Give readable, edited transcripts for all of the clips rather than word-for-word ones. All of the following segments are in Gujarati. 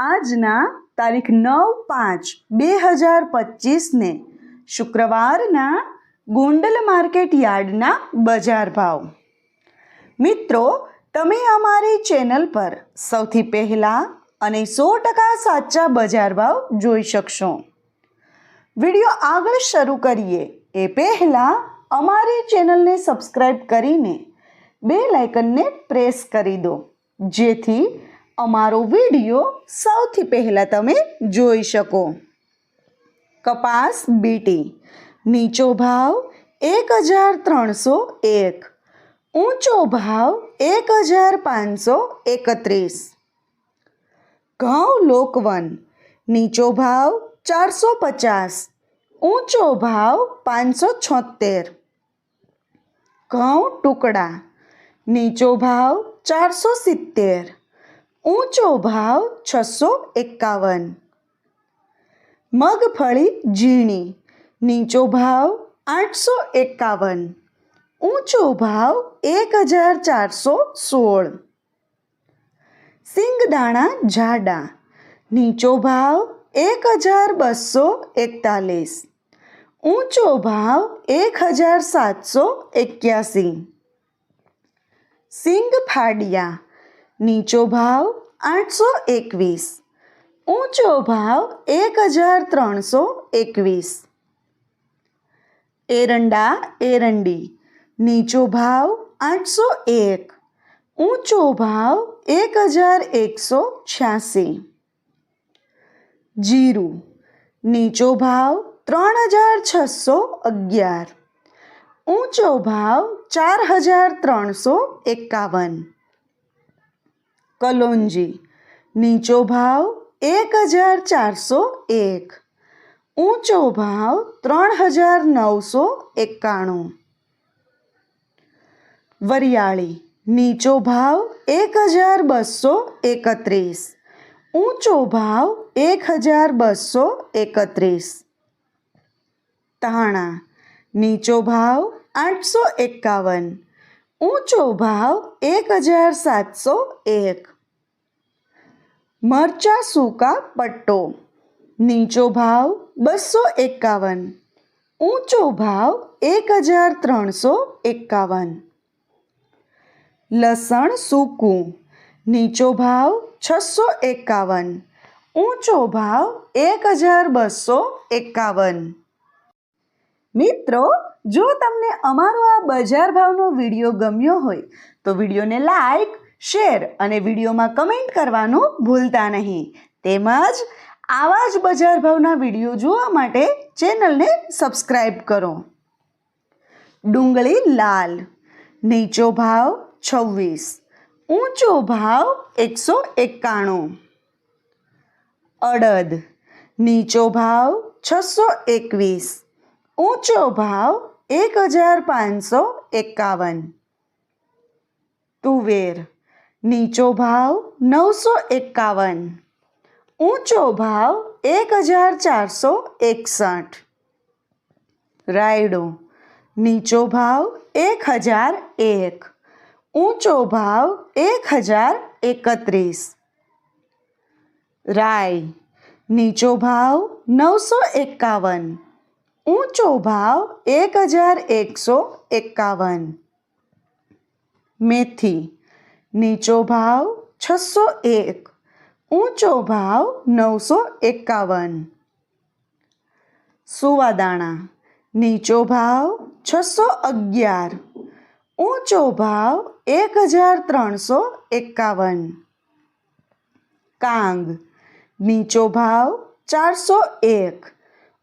આજના તારીખ 9/5/2025 શુક્રવારના ગોંડલ માર્કેટ યાર્ડના બજાર ભાવ. મિત્રો, તમે અમારી ચેનલ પર સૌથી પહેલાં અને 100% સાચા બજાર ભાવ જોઈ શકશો. વિડીયો આગળ શરૂ કરીએ એ પહેલાં અમારી ચેનલને સબસ્ક્રાઈબ કરીને બેલ આઇકનને પ્રેસ કરી દો, જેથી અમારો વિડીયો સૌથી પહેલાં તમે જોઈ શકો. કપાસ બીટી નીચો ભાવ 1301, ઊંચો ભાવ 1531. ઘઉં લોકવન નીચો ભાવ 450, ઊંચો ભાવ 576. ઘઉં ટુકડા નીચો ભાવ 470, ઊંચો ભાવ 651. મગફળી ઝીણી નીચો ભાવ 851, ઊંચો ભાવ 1416. સિંગદાણા જાડા નીચો ભાવ 1241, ઊંચો ભાવ 1781. સિંગ ફાડિયા નીચો ભાવ 821, ઊંચો ભાવ 1321. એરંડા એરંડી નીચો ભાવ 801, ઊંચો ભાવ 1186. જીરું નીચો ભાવ 3611, ઊંચો ભાવ 4351. કલોંજી નીચો ભાવ 1401, ઊંચો ભાવ 3991. વરિયાળી નીચો ભાવ 1231, ઊંચો ભાવ 1231. ધાણા નીચો ભાવ 851, ઊંચો ભાવ 1701. મરચાં સૂકા પટ્ટો નીચો ભાવ 251, ઊંચો ભાવ 1351. લસણ સૂકું નીચો ભાવ 651, ઊંચો ભાવ 1251. મિત્રો, જો તમને અમારો આ બજાર ભાવનો વિડીયો ગમ્યો હોય તો વિડીયોને લાઈક, શેર અને વિડીયોમાં કમેન્ટ કરવાનું ભૂલતા નહીં. તેમજ આવા જ બજાર ભાવના વિડીયો જોવા માટે ચેનલને સબસ્ક્રાઈબ કરો. ડુંગળી લાલ નીચો ભાવ 26, ઊંચો ભાવ 191. અડદ નીચો ભાવ 621, ઊંચો ભાવ 1551. તુવેર નીચો ભાવ 951, ઊંચો ભાવ 1461. રાયડો નીચો ભાવ 1001, ઊંચો ભાવ 1031. રાઈ નીચો ભાવ 951, ઊંચો ભાવ 1151. મેથી નીચો ભાવ 601, ઊંચો ભાવ 951. સુવાદાણા નીચો ભાવ 611, ઊંચો ભાવ 1351. કાંગ નીચો ભાવ 401,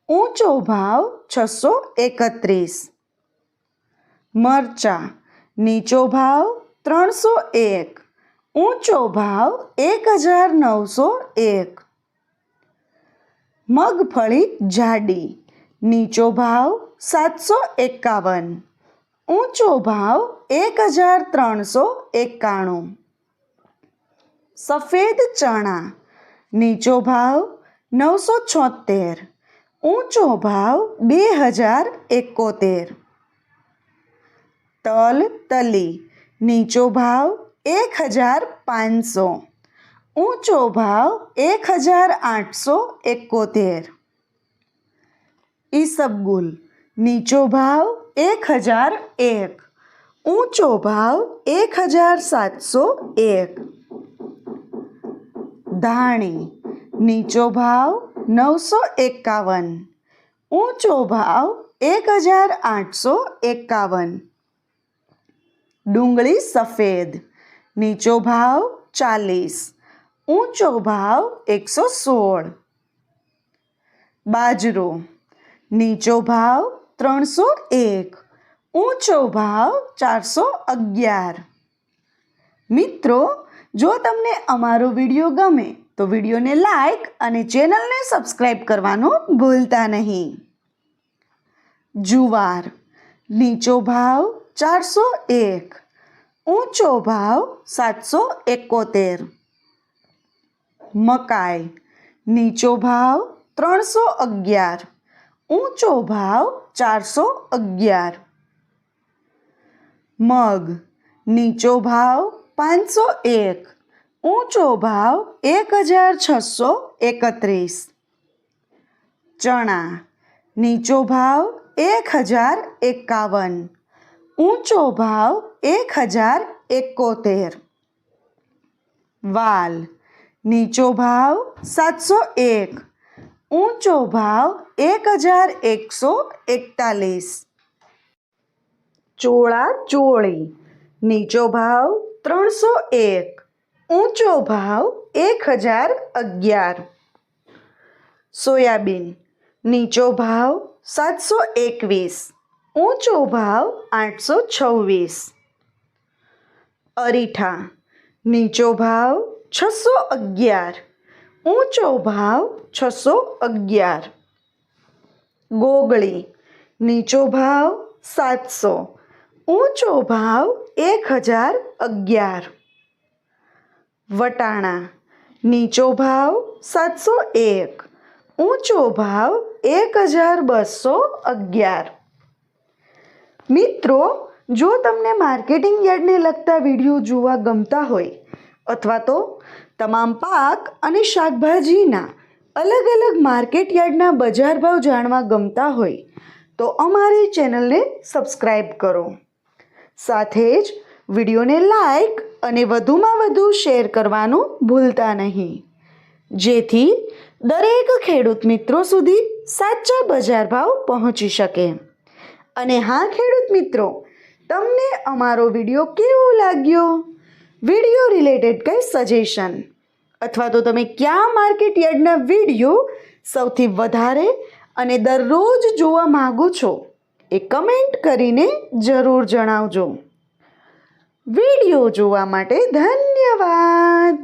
ઊંચો ભાવ 631. મરચાં નીચો ભાવ 301, ઊંચો ભાવ 1901. મગફળી જાડી નીચો ભાવ 751, ઊંચો ભાવ 1391. સફેદ ચણા નીચો ભાવ 976, ઊંચો ભાવ 2071. તલ તલી નીચો ભાવ 1500, ऊंचो भाव 1871। ईसबगुल नीचो भाव 1001, ऊंचो भाव 1701। धाणी नीचो भाव 951, ऊंचो भाव 1851। डूंगળી सफेद नीचो भाव 40, ऊंचो भाव 116। बाजरो नीचो भाव 301, ऊंचो भाव 411। મિત્રો, જો તમને અમારો વિડીયો ગમે તો વિડીયોને લાઈક અને ચેનલને સબસ્ક્રાઈબ કરવાનું ભૂલતા નહીં। જુવાર નીચો ભાવ 401, ऊंचो भाव 771। मकाई नीचो भाव 311, ऊंचो भाव 411। मग नीचो भाव 501, ऊंचो भाव 1631। चना नीचो भाव 1051, ऊंचो भाव 1071। वाल नीचो भाव 701, ऊंचो भाव 1141। ચોળા ચોળી નીચો ભાવ 301, ऊंचो भाव 1011। सोयाबीन नीचो भाव 721, ऊंचो भाव 826। अरीठा नीचो भाव 611, ऊंचो भाव 611। गोगड़ी नीचो भाव 700, ऊंचो भाव 1011। वटाणा नीचो भाव 701, ऊंचो भाव 1211। મિત્રો, જો તમને માર્કેટિંગ યાર્ડને લગતા વિડીયો જોવા ગમતા હોય અથવા તો તમામ પાક અને શાકભાજીના અલગ અલગ માર્કેટ યાર્ડના બજાર ભાવ જાણવા ગમતા હોય તો અમારી ચેનલને સબસ્ક્રાઈબ કરો। સાથે જ વિડીયોને લાઈક અને વધુમાં વધુ શેર કરવાનું ભૂલતા નહીં, જેથી દરેક ખેડૂત મિત્રો સુધી સાચા બજાર ભાવ પહોંચી શકે। અને હા ખેડૂત મિત્રો, તમને અમારો વિડીયો કેવો લાગ્યો? વિડીયો રિલેટેડ કંઈ સજેશન અથવા તો તમે કયા માર્કેટ યાર્ડના વિડીયો સૌથી વધારે અને દરરોજ જોવા માગો છો એ કમેન્ટ કરીને જરૂર જણાવજો। વિડીયો જોવા માટે ધન્યવાદ।